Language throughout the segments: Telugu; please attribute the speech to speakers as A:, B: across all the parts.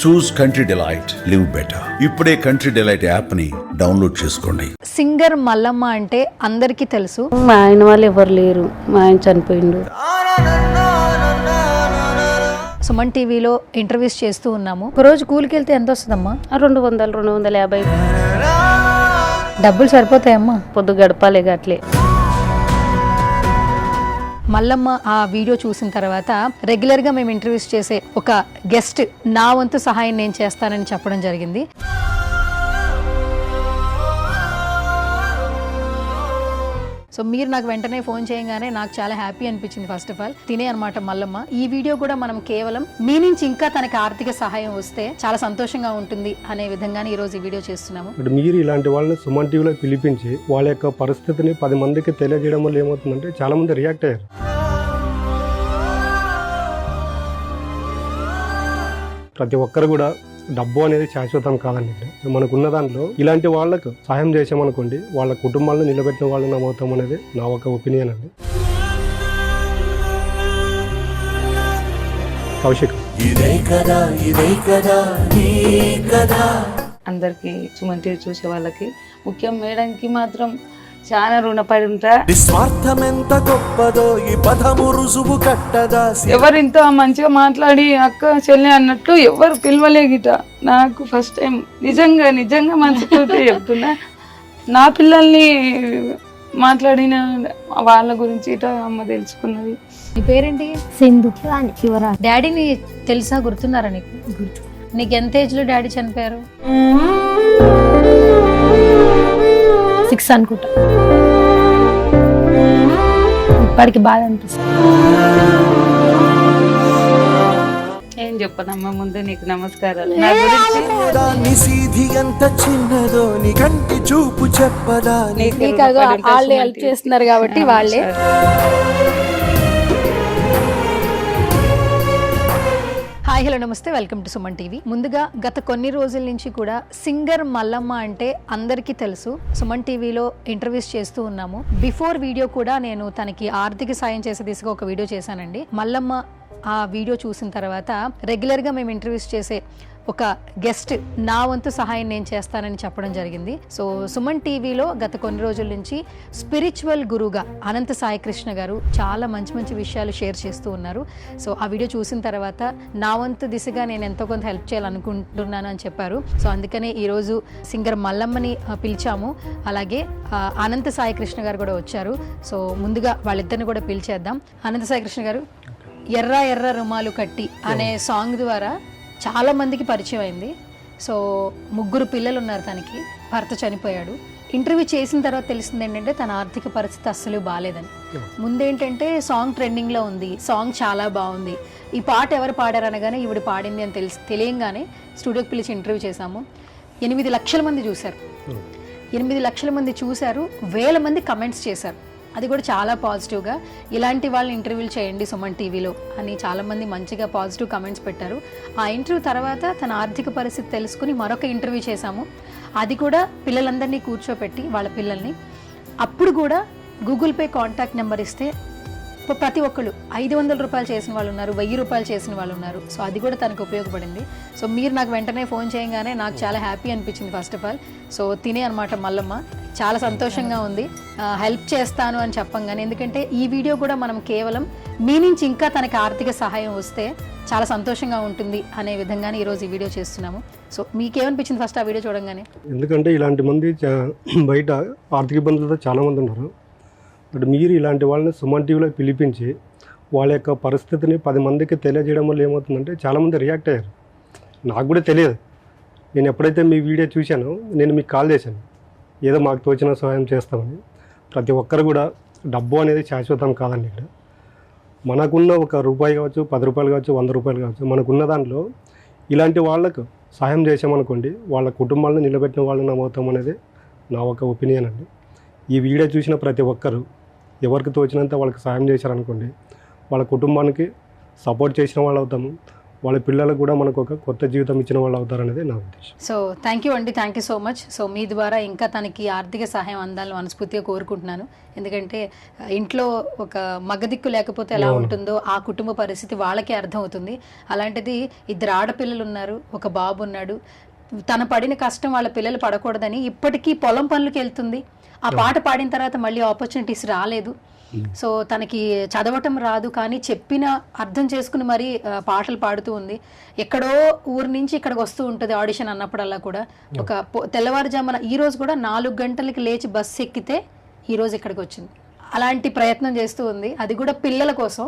A: చూస్ కంట్రీ డిలైట్, లివ్ బెటర్. ఇప్పుడే కంట్రీ డిలైట్ యాప్ ని డౌన్లోడ్ చేసుకోండి.
B: సింగర్ మల్లమ్మ అంటే అందరికీ తెలుసు.
C: మా ఆయన వాళ్ళు ఎవరు లేరు, మా ఆయన చనిపోయిండు.
B: సుమన్ టీవీలో ఇంటర్వ్యూస్ చేస్తూ ఉన్నాము. ఒక రోజు కూలికి వెళ్తే ఎంత వస్తుందమ్మా?
C: 200, 250
B: డబ్బులు సరిపోతాయమ్మా?
C: పొద్దు గడపాలి అట్లే.
B: మల్లమ్మ ఆ వీడియో చూసిన తర్వాత రెగ్యులర్గా మేము ఇంటర్వ్యూస్ చేసే ఒక గెస్ట్ నా వంతు సహాయం నేను చేస్తానని చెప్పడం జరిగింది. సో మీరు నాకు వెంటనే ఫోన్ చేయగానే నాకు చాలా హ్యాపీ అనిపించింది. ఫస్ట్ ఆఫ్ ఆల్ తినే అనమాట మల్లమ్మ. ఈ వీడియో కూడా మనం కేవలం మీ నుంచి ఇంకా తనకి ఆర్థిక సహాయం వస్తే చాలా సంతోషంగా ఉంటుంది అనే విధంగానే ఈ రోజు ఈ వీడియో చేస్తున్నాము.
D: మీరు ఇలాంటి వాళ్ళని సుమన్ టీవీలో పిలిపించి వాళ్ళ యొక్క పరిస్థితిని 10 మందికి తెలియజేయడం వల్ల ఏమవుతుందంటే చాలా మంది రియాక్ట్ అయ్యారు. ప్రతి ఒక్కరు కూడా డబ్బు అనేది శాశ్వతం కాదండి. మనకున్న దాంట్లో ఇలాంటి వాళ్ళకు సహాయం చేసామనుకోండి, వాళ్ళ కుటుంబాలను నిలబెట్టిన వాళ్ళు నమ్మవుతాం అనేది నా ఒక ఒపీనియన్ అండి. కౌశిక్
C: అందరికి సుమన్ టీవీ చూసే వాళ్ళకి, ముఖ్యం మేడంకి మాత్రం చాలా రుణపడి ఉంటా.
E: నిస్వార్థమెంత గొప్పదో ఈ పదము రుజువు కట్టదా.
C: ఎవరు ఇంత మంచిగా మాట్లాడి అక్క చెల్లి అన్నట్టు ఎవరు పిలవలేగిట. నాకు ఫస్ట్ టైం నిజంగా మనసుతోటి చెప్తున్నా. నా పిల్లల్ని మాట్లాడిన వాళ్ళ గురించి ఇట అమ్మ తెలుసుకున్నది.
B: నీ పేరేంటి?
F: సింధు.
B: డాడీని తెలుసా? గుర్తున్నారా నీకు? గుర్తు. నీకు ఎంత ఏజ్ లో డాడీ చనిపోయారు?
F: 6 అనుకుంటా. ఇప్పటికి బాధ అనిపిస్తుంది.
C: ఏం చెప్పనమ్మ, ముందు నీకు నమస్కారాలు. నా గురించి
E: నిసీధి ఎంత చిన్నదో నీ కంటి చూపు చెప్పదా.
F: నీకు వాళ్ళే హెల్ప్ చేస్తున్నారు కాబట్టి వాళ్ళే.
B: హాయ్ హలో నమస్తే, వెల్కమ్ టు సుమన్ టీవీ. ముందుగా గత కొన్ని రోజుల నుంచి కూడా సింగర్ మల్లమ్మ అంటే అందరికీ తెలుసు. సుమన్ టీవీలో ఇంటర్వ్యూస్ చేస్తూ ఉన్నాము. బిఫోర్ వీడియో కూడా నేను తనకి ఆర్థిక సాయం చేసే దిశగా ఒక వీడియో చేశానండి. మల్లమ్మ ఆ వీడియో చూసిన తర్వాత రెగ్యులర్గా మేము ఇంటర్వ్యూస్ చేసే ఒక గెస్ట్ నా వంతు సహాయం నేను చేస్తానని చెప్పడం జరిగింది. సో సుమన్ టీవీలో గత కొన్ని రోజుల నుంచి స్పిరిచువల్ గురువుగా అనంత సాయి కృష్ణ గారు చాలా మంచి విషయాలు షేర్ చేస్తూ ఉన్నారు. సో ఆ వీడియో చూసిన తర్వాత నా వంతు దిశగా నేను ఎంతో కొంత హెల్ప్ చేయాలనుకుంటున్నాను అని చెప్పారు. సో అందుకనే ఈరోజు సింగర్ మల్లమ్మని పిలిచాము. అలాగే అనంత సాయి కృష్ణ గారు కూడా వచ్చారు. సో ముందుగా వాళ్ళిద్దరిని కూడా పిలిచేద్దాం. అనంత సాయి కృష్ణ గారు, ఎర్ర ఎర్ర రుమాలు కట్టి అనే సాంగ్ ద్వారా చాలా మందికి పరిచయం అయింది. సో 3 పిల్లలు ఉన్నారు తనకి, భర్త చనిపోయాడు. ఇంటర్వ్యూ చేసిన తర్వాత తెలిసింది ఏంటంటే తన ఆర్థిక పరిస్థితి అస్సలు బాగాలేదని. ముందేంటంటే సాంగ్ ట్రెండింగ్లో ఉంది, సాంగ్ చాలా బాగుంది, ఈ పాట ఎవరు పాడారు అనగానే ఈవిడ పాడింది అని తెలియంగానే స్టూడియోకి పిలిచి ఇంటర్వ్యూ చేశాము. 8 లక్షల మంది చూశారు. 8 లక్షల మంది చూశారు, 1000 మంది కమెంట్స్ చేశారు. అది కూడా చాలా పాజిటివ్గా, ఇలాంటి వాళ్ళని ఇంటర్వ్యూలు చేయండి సుమన్ టీవీలో అని చాలామంది మంచిగా పాజిటివ్ కమెంట్స్ పెట్టారు. ఆ ఇంటర్వ్యూ తర్వాత తన ఆర్థిక పరిస్థితి తెలుసుకుని మరొక ఇంటర్వ్యూ చేశాము. అది కూడా పిల్లలందరినీ కూర్చోపెట్టి వాళ్ళ పిల్లల్ని, అప్పుడు కూడా గూగుల్ పే కాంటాక్ట్ నెంబర్ ఇస్తే ప్రతి ఒక్కళ్ళు 500 రూపాయలు చేసిన వాళ్ళు ఉన్నారు, 1000 రూపాయలు చేసిన వాళ్ళు ఉన్నారు. సో అది కూడా తనకు ఉపయోగపడింది. సో మీరు నాకు వెంటనే ఫోన్ చేయగానే నాకు చాలా హ్యాపీ అనిపించింది. ఫస్ట్ ఆఫ్ ఆల్ సో తినే అనమాట మల్లమ్మ. చాలా సంతోషంగా ఉంది హెల్ప్ చేస్తాను అని చెప్పంగానే. ఎందుకంటే ఈ వీడియో కూడా మనం కేవలం మీ నుంచి ఇంకా తనకి ఆర్థిక సహాయం వస్తే చాలా సంతోషంగా ఉంటుంది అనే విధంగానే ఈరోజు ఈ వీడియో చేస్తున్నాము. సో మీకేమనిపించింది ఫస్ట్ ఆ వీడియో చూడంగానే?
D: ఎందుకంటే ఇలాంటి మంది బయట ఆర్థిక ఇబ్బందులతో చాలామంది ఉన్నారు. బట్ మీరు ఇలాంటి వాళ్ళని సుమన్ టీవీలో పిలిపించి వాళ్ళ యొక్క పరిస్థితిని 10 మందికి తెలియజేయడం వల్ల ఏమవుతుందంటే చాలామంది రియాక్ట్ అయ్యారు. నాకు కూడా తెలియదు. నేను ఎప్పుడైతే మీ వీడియో చూశానో నేను మీకు కాల్ చేశాను, ఏదో మాకు తోచిన సహాయం చేస్తామని. ప్రతి ఒక్కరు కూడా డబ్బు అనేది శాశ్వతం కాదండి. ఇక్కడ మనకున్న ఒక రూపాయి కావచ్చు, 10 రూపాయలు కావచ్చు, 100 రూపాయలు కావచ్చు, మనకున్న దాంట్లో ఇలాంటి వాళ్ళకు సహాయం చేసామనుకోండి, వాళ్ళ కుటుంబాలను నిలబెట్టిన వాళ్ళు నమ్మవుతాం అనేది నా ఒక ఒపీనియన్ అండి. ఈ వీడియో చూసిన ప్రతి ఒక్కరు ఎవరికి తోచినంత వాళ్ళకి సహాయం చేశారనుకోండి, వాళ్ళ కుటుంబానికి సపోర్ట్ చేసిన వాళ్ళు అవుతాము, వాళ్ళ పిల్లలకు కూడా మనకు ఒక కొత్త జీవితం ఇచ్చిన వాళ్ళు అవుతారనేది నా ఉద్దేశం.
B: సో థ్యాంక్ యూ అండి, thank you so much. So మీ ద్వారా ఇంకా తనకి ఆర్థిక సహాయం అందాలని మనస్ఫూర్తిగా కోరుకుంటున్నాను. ఎందుకంటే ఇంట్లో ఒక మగదిక్కు లేకపోతే ఎలా ఉంటుందో ఆ కుటుంబ పరిస్థితి వాళ్ళకే అర్థమవుతుంది. అలాంటిది 2 ఆడపిల్లలు ఉన్నారు, ఒక బాబు ఉన్నాడు. తన పడిన కష్టం వాళ్ళ పిల్లలు పడకూడదని ఇప్పటికీ పొలం పనులకు వెళ్తుంది. ఆ పాట పాడిన తర్వాత మళ్ళీ ఆపర్చునిటీస్ రాలేదు. సో తనకి చదవటం రాదు, కానీ చెప్పిన అర్థం చేసుకుని మరీ పాటలు పాడుతూ ఉంది. ఎక్కడో ఊరి నుంచి ఇక్కడికి వస్తూ ఉంటుంది ఆడిషన్ అన్నప్పుడల్లా కూడా. ఒక తెల్లవారుజామున ఈ రోజు కూడా 4 గంటలకి లేచి బస్సు ఎక్కితే ఈ రోజు ఇక్కడికి వచ్చింది. అలాంటి ప్రయత్నం చేస్తూ ఉంది, అది కూడా పిల్లల కోసం.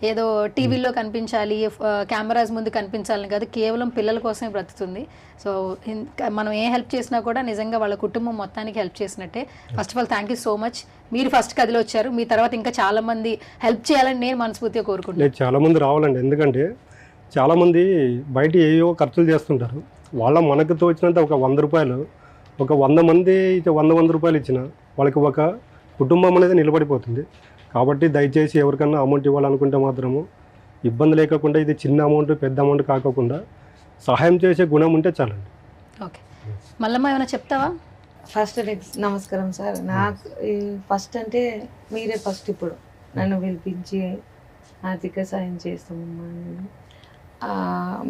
B: ఏదో టీవీలో కనిపించాలి, కెమెరాస్ ముందు కనిపించాలని కాదు, కేవలం పిల్లల కోసమే బ్రతుకుతుంది. సో మనం ఏ హెల్ప్ చేసినా కూడా నిజంగా వాళ్ళ కుటుంబం మొత్తానికి హెల్ప్ చేసినట్టే. First of all thank you so much. మీరు ఫస్ట్ కదిలో వచ్చారు, మీ తర్వాత ఇంకా చాలా మంది హెల్ప్ చేయాలని నేను మనస్ఫూర్తిగా కోరుకుంటున్నాను.
D: చాలా మంది రావాలండి, ఎందుకంటే చాలా మంది బయట ఏవో ఖర్చులు చేస్తుంటారు. వాళ్ళ మనకు తోచినంత ఒక 100 రూపాయలు, ఒక 100 మంది 100 రూపాయలు ఇచ్చిన వాళ్ళకి ఒక కుటుంబం అనేది నిలబడిపోతుంది. కాబట్టి దయచేసి ఎవరికన్నా అమౌంట్ ఇవ్వాలనుకుంటే మాత్రము ఇబ్బంది లేకుండా, ఇది చిన్న అమౌంట్ పెద్ద అమౌంట్ కాకుండా సహాయం చేసే గుణం ఉంటే చాలండి.
B: ఓకే, మళ్ళమ్మ ఏమైనా చెప్తావా?
C: ఫస్ట్ నమస్కారం సార్. నాకు ఫస్ట్ అంటే మీరే ఫస్ట్ ఇప్పుడు నన్ను పిలిపించి ఆర్థిక సాయం చేస్తామమ్మా.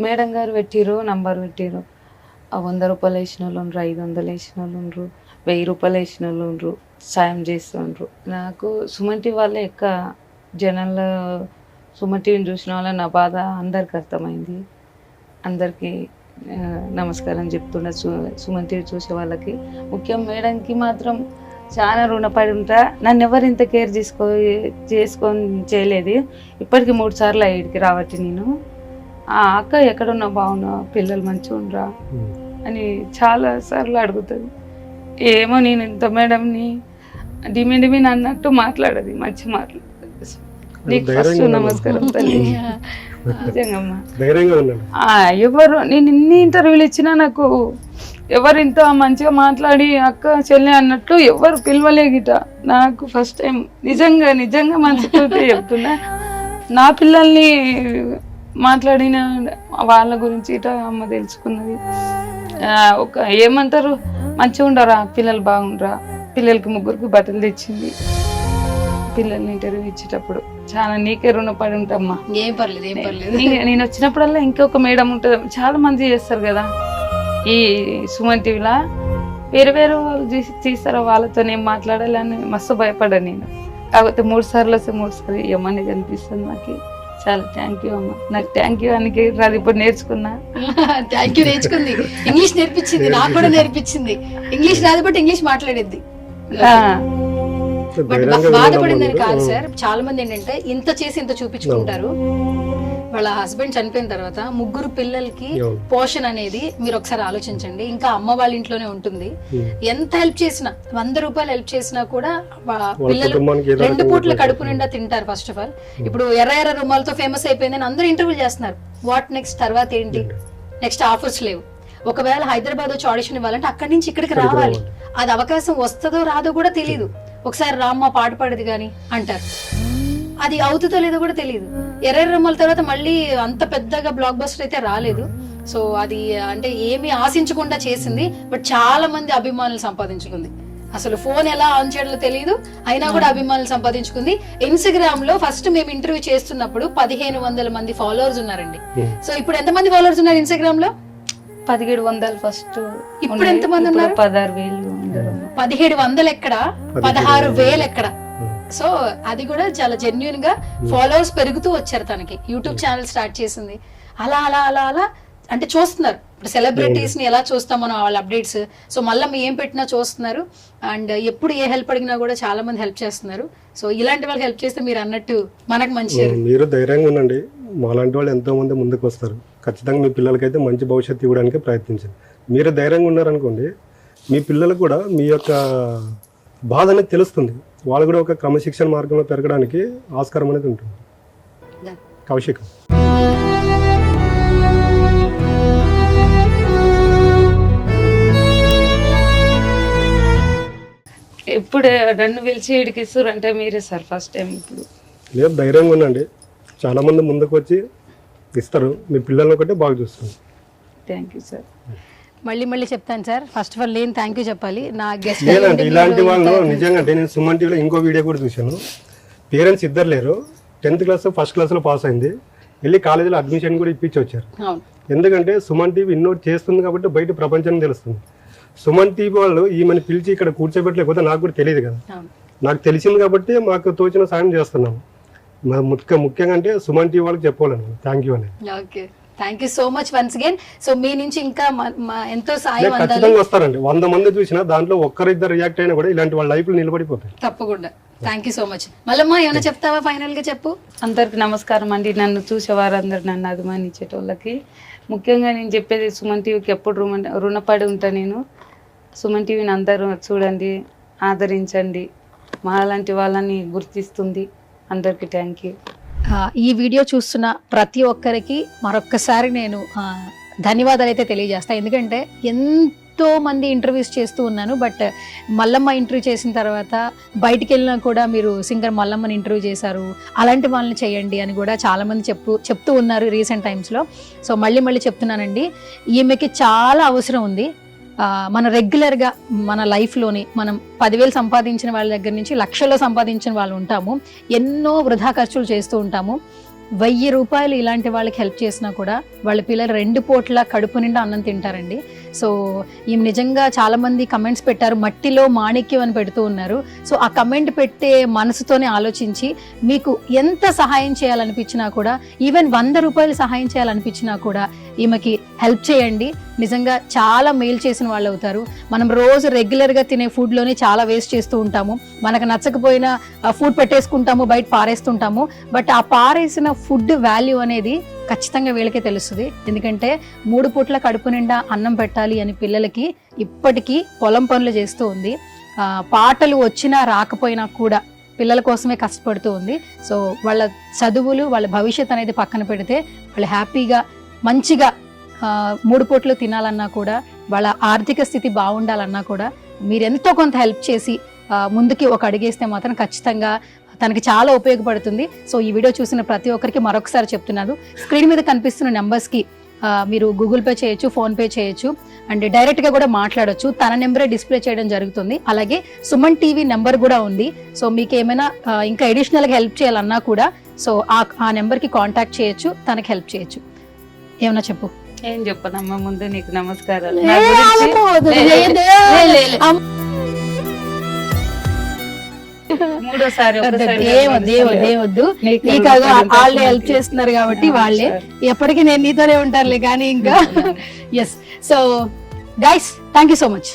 C: మేడం గారు పెట్టిరు, నంబర్ పెట్టిరు. 100 రూపాయలు వేసిన వాళ్ళు ఉండరు, 500 వేసిన వాళ్ళు ఉండరు, 1000 రూపాయలు వేసిన వాళ్ళు ఉండరు, సాయం చేస్తుండ్రు. నాకు సుమన్ టీవీ వాళ్ళే జనాల్లో సుమన్ టీవీని చూసిన వాళ్ళ నా బాధ అందరికి అర్థమైంది. అందరికీ నమస్కారం చెప్తున్నా. సుమన్ టీవీ చూసే వాళ్ళకి, ముఖ్యం మేడంకి మాత్రం చాలా రుణపడి ఉంటా. నన్ను ఎవరు ఇంత కేర్ చేసుకొని చేయలేదు. ఇప్పటికి 3 సార్లు ఇక్కడికి రావట్టి నేను అక్క ఎక్కడున్నా బాగున్నా, పిల్లలు మంచిగా ఉండరా అని చాలా సార్లు అడుగుతుంది. ఏమో నేను ఇంత మేడంని డిమి అన్నట్టు మాట్లాడదు, మంచి మాట్లాడదు. నీకు ఫస్ట్ నమస్కారం తల్లి, నిజంగమ్మా. ఎవరు నేను ఇన్ని ఇంటర్వ్యూలు ఇచ్చినా నాకు ఎవరు ఇంత మంచిగా మాట్లాడి అక్క చెల్లి అన్నట్లు ఎవరు పిలవలేగిట. నాకు ఫస్ట్ టైం నిజంగా మనసుతోటి చెప్తున్నా. నా పిల్లల్ని మాట్లాడిన వాళ్ళ గురించి ఇట అమ్మ తెలుసుకున్నది. ఒక ఏమంటారు, మంచిగా ఉండరా పిల్లలు, బాగుండరా పిల్లలకి 3 బట్టలు తెచ్చింది. పిల్లల్ని ఇంటర్వ్యూ ఇచ్చేటప్పుడు చాలా నీకే రుణపడి ఉంటామ్మా.
B: ఏం పర్లేదు, ఏం పర్లేదు.
C: నేను వచ్చినప్పుడల్లా ఇంకొక మేడం ఉంటుంది, చాలా మంది చేస్తారు కదా ఈ సుమన్ టీవీలా. వేరే వాళ్ళు తీస్తారో వాళ్ళతో నేను మాట్లాడాలని మస్తు భయపడ్డాను నేను. కాకపోతే 3 సార్లు వస్తే 3 సార్లు ఏమని కనిపిస్తుంది నాకు. చాలా థ్యాంక్ యూ అమ్మ. నాకు థ్యాంక్ యూ అని రాదు, ఇప్పుడు నేర్చుకున్నా.
B: థ్యాంక్ యూ నేర్చుకుంది, ఇంగ్లీష్ నేర్పించింది, నాకు కూడా నేర్పించింది. ఇంగ్లీష్ రాదు బట్ ఇంగ్లీష్ మాట్లాడేది. బట్ బాధపడిందని కాదు సార్. చాలా మంది ఏంటంటే ఇంత చేసి ఇంత చూపించుకుంటారు. వాళ్ళ హస్బెండ్ చనిపోయిన తర్వాత 3 పిల్లలకి పోషణ అనేది మీరు ఒకసారి ఆలోచించండి. ఇంకా అమ్మ వాళ్ళ ఇంట్లోనే ఉంటుంది. ఎంత హెల్ప్ చేసినా, 100 రూపాయలు హెల్ప్ చేసినా కూడా పిల్లలు 2 పూట్ల కడుపు నిండా తింటారు. ఫస్ట్ ఆఫ్ ఆల్ ఇప్పుడు ఎర్ర రుమాలతో ఫేమస్ అయిపోయిందని అందరూ ఇంటర్వ్యూ చేస్తున్నారు. వాట్ నెక్స్ట్, తర్వాత ఏంటి? నెక్స్ట్ ఆఫర్స్ లేవు. ఒకవేళ హైదరాబాద్ వచ్చి ఆడిషన్ ఇవ్వాలంటే అక్కడి నుంచి ఇక్కడికి రావాలి. అది అవకాశం వస్తుందో రాదో కూడా తెలియదు. ఒకసారి రామ్మ పాట పాడేది కానీ అంటారు, అది అవుతుందో లేదో కూడా తెలియదు. ఎర్ర రమ్మల తర్వాత మళ్ళీ అంత పెద్దగా బ్లాక్ బస్టర్ అయితే రాలేదు. సో అది అంటే ఏమీ ఆశించకుండా చేసింది, బట్ చాలా మంది అభిమానులు సంపాదించుకుంది. అసలు ఫోన్ ఎలా ఆన్ చేయడంలో తెలియదు, అయినా కూడా అభిమానులు సంపాదించుకుంది. ఇన్స్టాగ్రామ్ లో ఫస్ట్ మేము ఇంటర్వ్యూ చేస్తున్నప్పుడు 1500 మంది ఫాలోవర్స్ ఉన్నారండి. సో ఇప్పుడు ఎంత మంది ఫాలోవర్స్ ఉన్నారు ఇన్స్టాగ్రామ్ లో?
C: 1700 ఫస్ట్.
B: ఇప్పుడు ఎంత మంది ఉన్నారు?
C: 16,000.
B: 1700 ఎక్కడ, 16,000 ఎక్కడ? సో అది కూడా చాలా జెన్యున్ గా ఫాలోవర్స్ పెరుగుతూ వచ్చారు. తనకి యూట్యూబ్ ఛానల్ స్టార్ట్ చేసింది. అలా అలా అలా అలా అంటే చూస్తున్నారు. ఇప్పుడు సెలబ్రిటీస్ ని ఎలా చూస్తాం మనం, వాళ్ళ అప్డేట్స్. సో మళ్ళీ మీ ఏం పెట్టినా చూస్తున్నారు. అండ్ ఎప్పుడు ఏ హెల్ప్ అడిగినా కూడా చాలా మంది హెల్ప్ చేస్తున్నారు. సో ఇలాంటి వాళ్ళకి హెల్ప్ చేస్తే మీరు అన్నట్టు మనకు మంచి.
D: మీరు ధైర్యంగా ఉండండి, మాలాంటి వాళ్ళు ఎంతో మంది ముందుకు వస్తారు. ఖచ్చితంగా మీ పిల్లలకైతే మంచి భవిష్యత్తు ఇవ్వడానికి ప్రయత్నించండి. మీరు ధైర్యంగా ఉన్నారనుకోండి, మీ పిల్లలకు కూడా మీ యొక్క బాధ అనేది తెలుస్తుంది. వాళ్ళు కూడా ఒక క్రమశిక్షణ మార్గంలో పెరగడానికి ఆస్కారం అనేది ఉంటుంది. కౌశికం.
C: ఇప్పుడు నన్ను పిలిచి ఇడికి ఇస్తారు అంటే మీరే సార్ ఫస్ట్ టైం. ఇప్పుడు
D: లేదు, ధైర్యంగా ఉండండి. చాలామంది ముందుకు వచ్చి ఇస్తారు. మీ పిల్లల్ని ఒకటే బాగా చూస్తుంది.
C: Thank you sir.
B: మళ్ళీ చెప్తాను సార్. ఫస్ట్ ఆఫ్ ఆల్ నేను థ్యాంక్ యూ చెప్పాలి. నా గెస్ట్
D: లేదంటే ఇలాంటి వాళ్ళు నిజంగా అంటే నేను సుమన్ టీవీలో ఇంకో వీడియో కూడా చూశాను. పేరెంట్స్ ఇద్దరు లేరు, 10th క్లాస్ ఫస్ట్ క్లాస్లో పాస్ అయింది, వెళ్ళి కాలేజీలో అడ్మిషన్ కూడా ఇప్పించి వచ్చారు. ఎందుకంటే సుమన్ టీవీ ఇన్నోటి చేస్తుంది కాబట్టి బయట ప్రపంచానికి తెలుస్తుంది. సుమన్ టీవీ వాళ్ళు ఈమెను పిలిచి ఇక్కడ కూర్చోబెట్టలేకపోతే నాకు కూడా తెలియదు కదా. నాకు తెలిసింది కాబట్టి మాకు తోచిన సాయం చేస్తున్నాము. ముఖ్యంగా అంటే సుమన్ టీవీ వాళ్ళకి చెప్పాలను థ్యాంక్ యూ అని.
B: Okay, thank you so much once again. So మీ నుంచి ఇంకా ఎంతో సాయం అందాలి.
D: ఖచ్చితంగా వస్తారండి. 100 మంది చూసినా దాంట్లో ఒక్కరిద్దరు రియాక్ట్ అయినా కూడా ఇలాంటి వాళ్ళ లైఫ్ నిలబడిపోతాయి.
B: తప్పకుండా. Thank you so much. మళ్ళమ్మా ఏమైనా చెప్తావా ఫైనల్ గా? చెప్పు.
C: అందరికి నమస్కారం అండి. నన్ను చూసేవారందరూ, నన్ను అభిమానించేటోళ్ళకి ముఖ్యంగా నేను చెప్పేది సుమన్ టీవీకి ఎప్పుడు రుణపడి ఉంటా. నేను సుమన్ టీవీని అందరూ చూడండి, ఆదరించండి, మాలాంటి వాళ్ళని గుర్తిస్తుంది. అందరికీ థ్యాంక్ యూ.
B: ఈ వీడియో చూస్తున్న ప్రతి ఒక్కరికి మరొక్కసారి నేను ధన్యవాదాలు అయితే తెలియజేస్తాను. ఎందుకంటే ఎంతో మంది ఇంటర్వ్యూస్ చేస్తూ ఉన్నాను, బట్ మల్లమ్మ ఇంటర్వ్యూ చేసిన తర్వాత బయటికి వెళ్ళినా కూడా మీరు సింగర్ మల్లమ్మని ఇంటర్వ్యూ చేశారు, అలాంటి వాళ్ళని చేయండి అని కూడా చాలామంది చెప్తూ ఉన్నారు రీసెంట్ టైమ్స్లో. సో మళ్ళీ చెప్తున్నానండి, ఈమెకి చాలా అవసరం ఉంది. మన రెగ్యులర్గా మన లైఫ్లోని మనం 10,000 సంపాదించిన వాళ్ళ దగ్గర నుంచి లక్షల్లో సంపాదించిన వాళ్ళు ఉంటాము. ఎన్నో వృధా ఖర్చులు చేస్తూ ఉంటాము. 1000 రూపాయలు ఇలాంటి వాళ్ళకి హెల్ప్ చేసినా కూడా వాళ్ళ పిల్లలు 2 పూట్ల కడుపు నిండా అన్నం తింటారండి. సో ఈమె నిజంగా చాలామంది కమెంట్స్ పెట్టారు, మట్టిలో మాణిక్యం అని పెడుతూ ఉన్నారు. సో ఆ కమెంట్ పెట్టే మనసుతోనే ఆలోచించి మీకు ఎంత సహాయం చేయాలనిపించినా కూడా, ఈవెన్ 100 రూపాయలు సహాయం చేయాలనిపించినా కూడా ఈమెకి హెల్ప్ చేయండి. నిజంగా చాలా మేలు చేసిన వాళ్ళు అవుతారు. మనం రోజు రెగ్యులర్గా తినే ఫుడ్లోనే చాలా వేస్ట్ చేస్తూ ఉంటాము. మనకు నచ్చకపోయినా ఫుడ్ పెట్టేసుకుంటాము, బయట పారేస్తుంటాము. బట్ ఆ పారేసిన ఫుడ్ వాల్యూ అనేది ఖచ్చితంగా వీళ్ళకే తెలుస్తుంది. ఎందుకంటే 3 పూట్ల కడుపు నిండా అన్నం పెట్టాలి అని పిల్లలకి ఇప్పటికీ పొలం పనులు చేస్తూ ఉంది. పాటలు వచ్చినా రాకపోయినా కూడా పిల్లల కోసమే కష్టపడుతూ ఉంది. సో వాళ్ళ చదువులు, వాళ్ళ భవిష్యత్ అనేది పక్కన పెడితే వాళ్ళు హ్యాపీగా మంచిగా 3 పూట్లు తినాలన్నా కూడా, వాళ్ళ ఆర్థిక స్థితి బాగుండాలన్నా కూడా మీరు ఎంతో కొంత హెల్ప్ చేసి ముందుకి ఒక అడిగేస్తే మాత్రం ఖచ్చితంగా తనకి చాలా ఉపయోగపడుతుంది. సో ఈ వీడియో చూసిన ప్రతి ఒక్కరికి మరొకసారి చెప్తున్నాను, స్క్రీన్ మీద కనిపిస్తున్న నెంబర్స్కి మీరు గూగుల్ పే చేయొచ్చు, ఫోన్పే చేయొచ్చు, అండ్ డైరెక్ట్గా కూడా మాట్లాడొచ్చు. తన నెంబరే డిస్ప్లే చేయడం జరుగుతుంది. అలాగే సుమన్ టీవీ నెంబర్ కూడా ఉంది. సో మీకు ఏమైనా ఇంకా అడిషనల్గా హెల్ప్ చేయాలన్నా కూడా సో ఆ నెంబర్కి కాంటాక్ట్ చేయొచ్చు, తనకి హెల్ప్ చేయొచ్చు. ఏమన్నా చెప్పు.
C: ఏం చెప్పనమ్మా, ముందు నీకు నమస్కారాలు. మూడోసారి
B: వద్దు, నీకు వాళ్ళే హెల్ప్ చేస్తున్నారు కాబట్టి వాళ్ళే ఎప్పటికీ నేను నీతోనే ఉంటారులే కానీ ఇంకా. Yes. So guys, thank you so much.